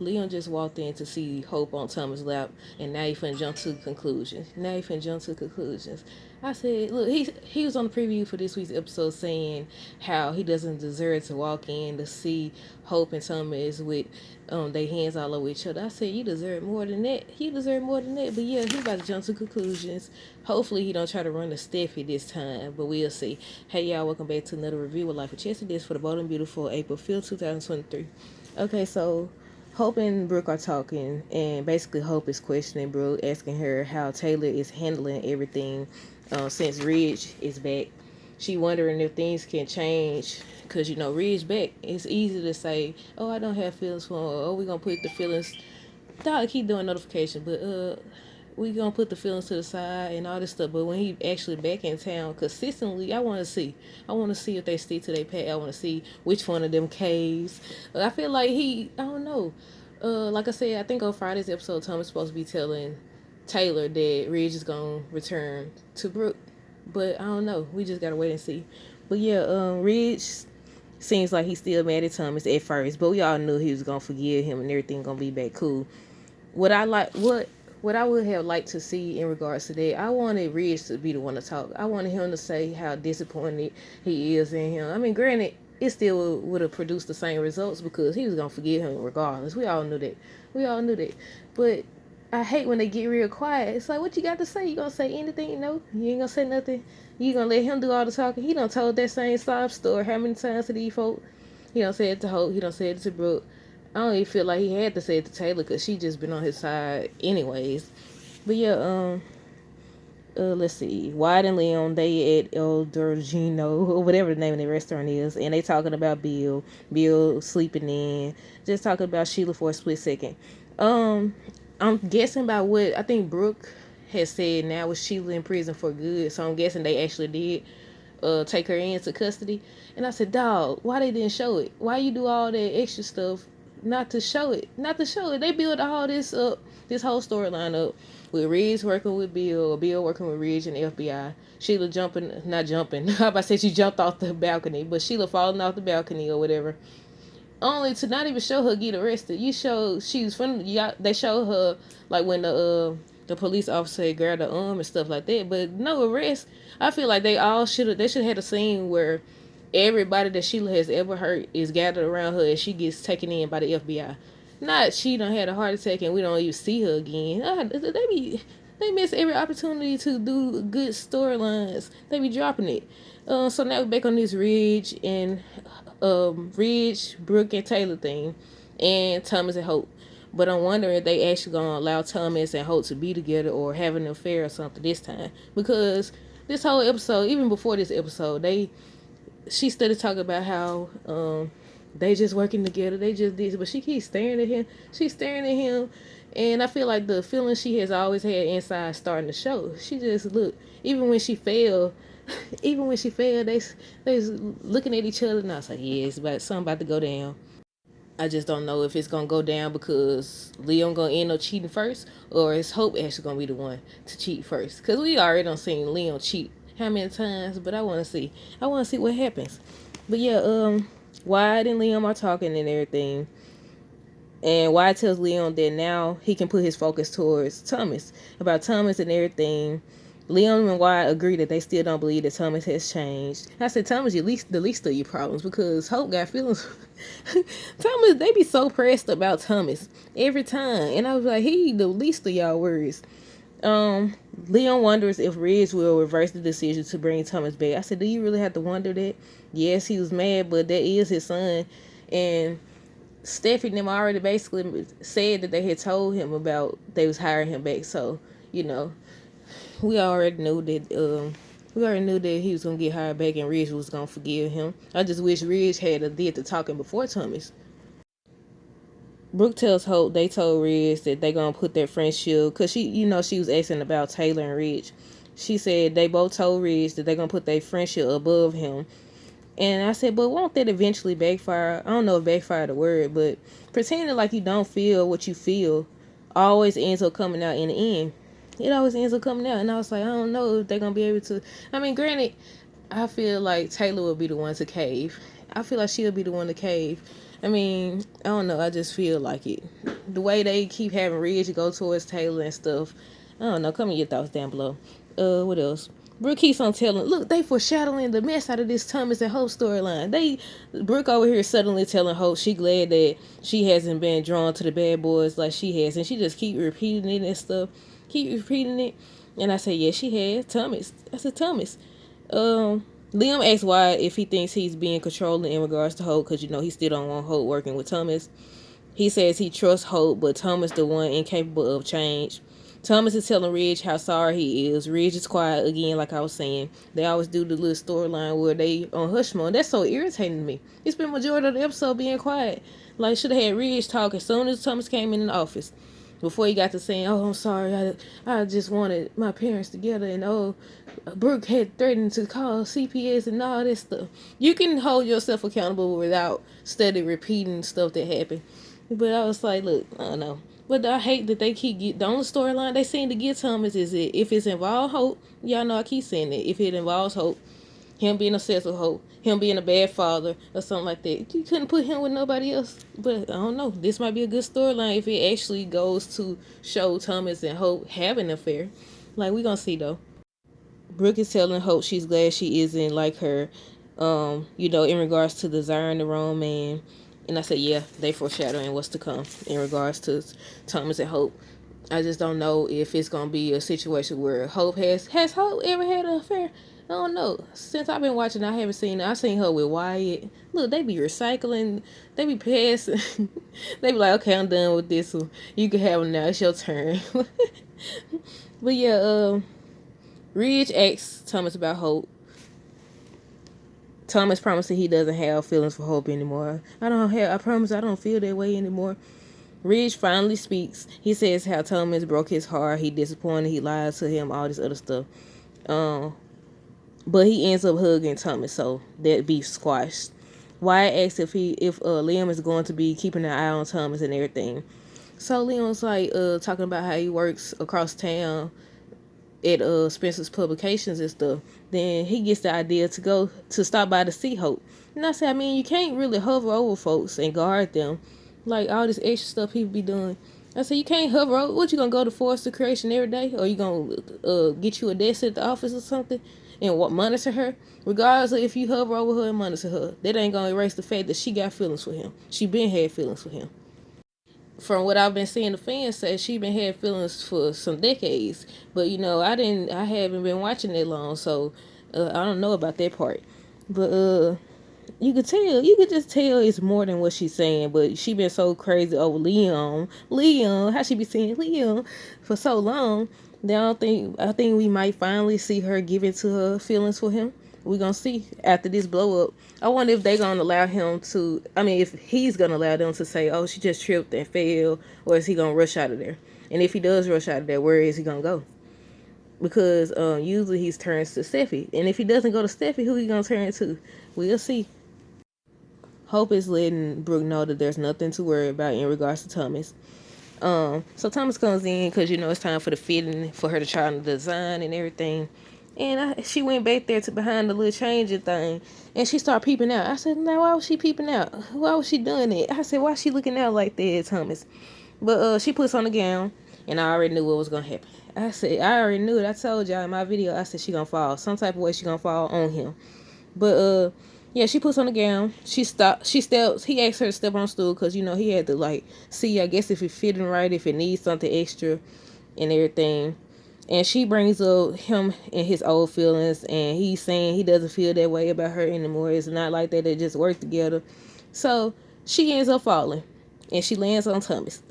Leon just walked in to see Hope on Thomas' lap, and now he finna jump to conclusions. I said, look, he was on the preview for this week's episode saying how he doesn't deserve to walk in to see Hope and Thomas with their hands all over each other. I said, you deserve more than that. You deserve more than that. But yeah, he about to jump to conclusions. Hopefully he don't try to run the Steffi this time, but we'll see. Hey y'all, welcome back to another review of Life of Chelsea. This for the Bold and Beautiful April 5th, 2023. Okay, so Hope and Brooke are talking, and basically Hope is questioning Brooke, asking her how Taylor is handling everything since Ridge is back. She wondering if things can change, because, Ridge back. It's easy to say, oh, I don't have feelings for him, or oh, we're going to put the feelings. Dog keep doing notification, but we gonna put the feelings to the side and all this stuff. But when he actually back in town consistently, I want to see. I want to see if they stick to their path. I want to see which one of them caves. I feel like I don't know. Like I said, I think on Friday's episode, Tom is supposed to be telling Taylor that Ridge is gonna return to Brooke, but I don't know. We just gotta wait and see. But yeah, Ridge seems like he's still mad at Thomas at first, but we all knew he was gonna forgive him and everything gonna be back cool. What I would have liked to see in regards to that, I wanted Ridge to be the one to talk. I wanted him to say how disappointed he is in him. I mean, granted, it still would have produced the same results because he was gonna forgive him regardless. We all knew that. But I hate when they get real quiet. It's like, what you got to say? You gonna say anything? No, you ain't gonna say nothing. You gonna let him do all the talking? He done told that same sob story how many times to these folk? He done said it to Hope. He done said it to Brooke. I don't even feel like he had to say it to Taylor because she just been on his side anyways. But yeah, let's see. Wyatt and Leon, they at El Dorgino, or whatever the name of the restaurant is, and they talking about Bill sleeping in, just talking about Sheila for a split second. I'm guessing by what I think Brooke has said now with Sheila in prison for good, so I'm guessing they actually did take her into custody. And I said, dog, why they didn't show it? Why you do all that extra stuff not to show it? They build all this up, this whole storyline up with Ridge working with Bill, or Bill working with Ridge and the FBI. Sheila not jumping. How about I say she jumped off the balcony, but Sheila falling off the balcony or whatever. Only to not even show her get arrested. You show she was from. They show her like when the police officer grabbed her arm and stuff like that, but no arrest. I feel like they should have had a scene where everybody that Sheila has ever hurt is gathered around her and she gets taken in by the FBI. Not she done had a heart attack and we don't even see her again. They miss every opportunity to do good storylines. They be dropping it. So now we're back on this Ridge, Brooke, and Taylor thing, and Thomas and Hope. But I'm wondering if they actually gonna allow Thomas and Hope to be together or have an affair or something this time. Because this whole episode, even before this episode, she started talking about how they just working together. They just did, but she keeps staring at him. She's staring at him, and I feel like the feeling she has always had inside starting to show. She just look, even when she failed, they was looking at each other, and I was like, yeah, something about to go down. I just don't know if it's gonna go down because Leon gonna end up cheating first, or is Hope actually gonna be the one to cheat first? Cause we already done seen Leon cheat how many times, but I wanna see. What happens. But yeah, Wyatt and Liam are talking and everything. And Wyatt tells Leon that now he can put his focus towards Thomas. About Thomas and everything. Liam and Wyatt agree that they still don't believe that Thomas has changed. I said, Thomas, the least of your problems, because Hope got feelings. Thomas, they be so pressed about Thomas every time. And I was like, he the least of y'all worries. Leon wonders if Ridge will reverse the decision to bring Thomas back. I said, do you really have to wonder that? Yes, he was mad, but that is his son. And Steffi and them already basically said that they had told him about they was hiring him back. So, we already knew that he was gonna get hired back and Ridge was gonna forgive him. I just wish Ridge had did the talking before Thomas. Brooke tells Hope they told Ridge that they gonna put their friendship, cause she was asking about Taylor and Ridge. She said they both told Ridge that they gonna put their friendship above him. And I said, but won't that eventually backfire? I don't know if backfire the word, but pretending like you don't feel what you feel always ends up coming out in the end. It always ends up coming out. And I was like, I don't know if they're going to be able to. I mean, granted, I feel like Taylor will be the one to cave. I feel like she'll be the one to cave. I mean, I don't know. I just feel like it. The way they keep having Ridge go towards Taylor and stuff. I don't know. Come in your thoughts down below. What else? Brooke keeps on telling. Look, they foreshadowing the mess out of this Thomas and Hope storyline. Brooke over here suddenly telling Hope she glad that she hasn't been drawn to the bad boys like she has, and she just keep repeating it and stuff. Keep repeating it, and I say, yes, she has. Thomas. I said, Thomas. Liam asks why if he thinks he's being controlling in regards to Hope, because he still don't want Hope working with Thomas. He says he trusts Hope, but Thomas the one incapable of change. Thomas is telling Ridge how sorry he is. Ridge is quiet again, like I was saying. They always do the little storyline where they on hush mode. That's so irritating to me. He spent majority of the episode being quiet. Like, should have had Ridge talk as soon as Thomas came in the office. Before he got to saying, oh, I'm sorry, I just wanted my parents together, and oh, Brooke had threatened to call CPS and all this stuff. You can hold yourself accountable without steady repeating stuff that happened. But I was like, look, I don't know. But I hate that they the only storyline they seem to get Thomas is that if it's involved Hope, y'all know I keep saying it, if it involves Hope, him being obsessed with Hope, him being a bad father or something like that, you couldn't put him with nobody else. But I don't know, this might be a good storyline if it actually goes to show Thomas and Hope having an affair. Like, we gonna see though. Brooke is telling Hope she's glad she isn't like her, in regards to desiring the wrong man. And I said, yeah, they foreshadowing what's to come in regards to Thomas and Hope. I just don't know if it's gonna be a situation where Hope has Hope ever had an affair? I don't know. Since I've been watching, I haven't seen. I seen her with Wyatt. Look, they be recycling. They be passing. They be like, okay, I'm done with this one. You can have them now. It's your turn. But yeah, Ridge asks Thomas about Hope. Thomas promises he doesn't have feelings for Hope anymore. I promise I don't feel that way anymore. Ridge finally speaks. He says how Thomas broke his heart. He disappointed. He lied to him. All this other stuff. But he ends up hugging Thomas, so that beef squashed. Wyatt asks if Liam is going to be keeping an eye on Thomas and everything. So Liam's like talking about how he works across town at Spencer's Publications and stuff. Then he gets the idea to stop by to see Hope. And I said, I mean, you can't really hover over folks and guard them like all this extra stuff people be doing. I said, you can't hover over. What, you gonna go to Forest of Creation every day, or you gonna get you a desk at the office or something and monitor her? Regardless of if you hover over her and monitor her, that ain't gonna erase the fact that she got feelings for him. She been had feelings for him. From what I've been seeing, the fans say she been had feelings for some decades. But I haven't been watching that long, so I don't know about that part. But you could just tell it's more than what she's saying. But she been so crazy over Leon, how she be saying Leon for so long. I think we might finally see her give into her feelings for him. We're gonna see after this blow up. I wonder if they're gonna allow him to, if he's gonna allow them to say, oh, she just tripped and fell, or is he gonna rush out of there? And if he does rush out of there, where is he gonna go? Because usually he turns to Steffi, and if he doesn't go to Steffi, who he gonna turn to? We'll see. Hope is letting Brooke know that there's nothing to worry about in regards to Thomas. So Thomas comes in because it's time for the fitting for her to try on the design and everything. And she went back there to behind the little changing thing, and she started peeping out. I said, now why was she peeping out? Why was she doing it? I said, why is she looking out like that, Thomas? But she puts on a gown, and I already knew what was gonna happen. I said, I already knew it. I told y'all in my video, I said she gonna fall. Some type of way she gonna fall on him. But yeah, she puts on a gown. She steps. He asked her to step on the stool because he had to see, I guess, if it fitting right, if it needs something extra and everything. And she brings up him and his old feelings, and he's saying he doesn't feel that way about her anymore. It's not like that. They just work together. So she ends up falling, and she lands on Thomas.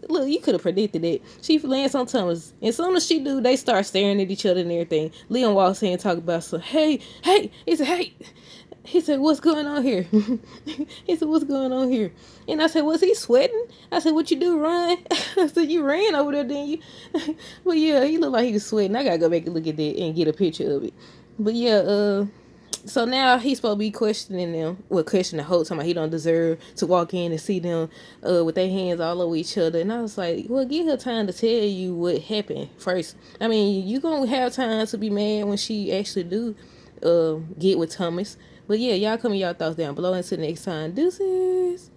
Look, you could have predicted it. She lands on Thomas. And as soon as she do, they start staring at each other and everything. Leon walks in and talk about hey. He said, hey. He said, what's going on here? He said, what's going on here? And I said, was he sweating? I said, what you do, run? I said, you ran over there, didn't you? But yeah, he looked like he was sweating. I gotta go back and look at that and get a picture of it. But yeah, so now he's supposed to be questioning them. Well, questioning the whole time. He don't deserve to walk in and see them with their hands all over each other. And I was like, well, give her time to tell you what happened first. I mean, you gonna have time to be mad when she actually do get with Thomas. But yeah, y'all comment y'all thoughts down below. Until next time, deuces.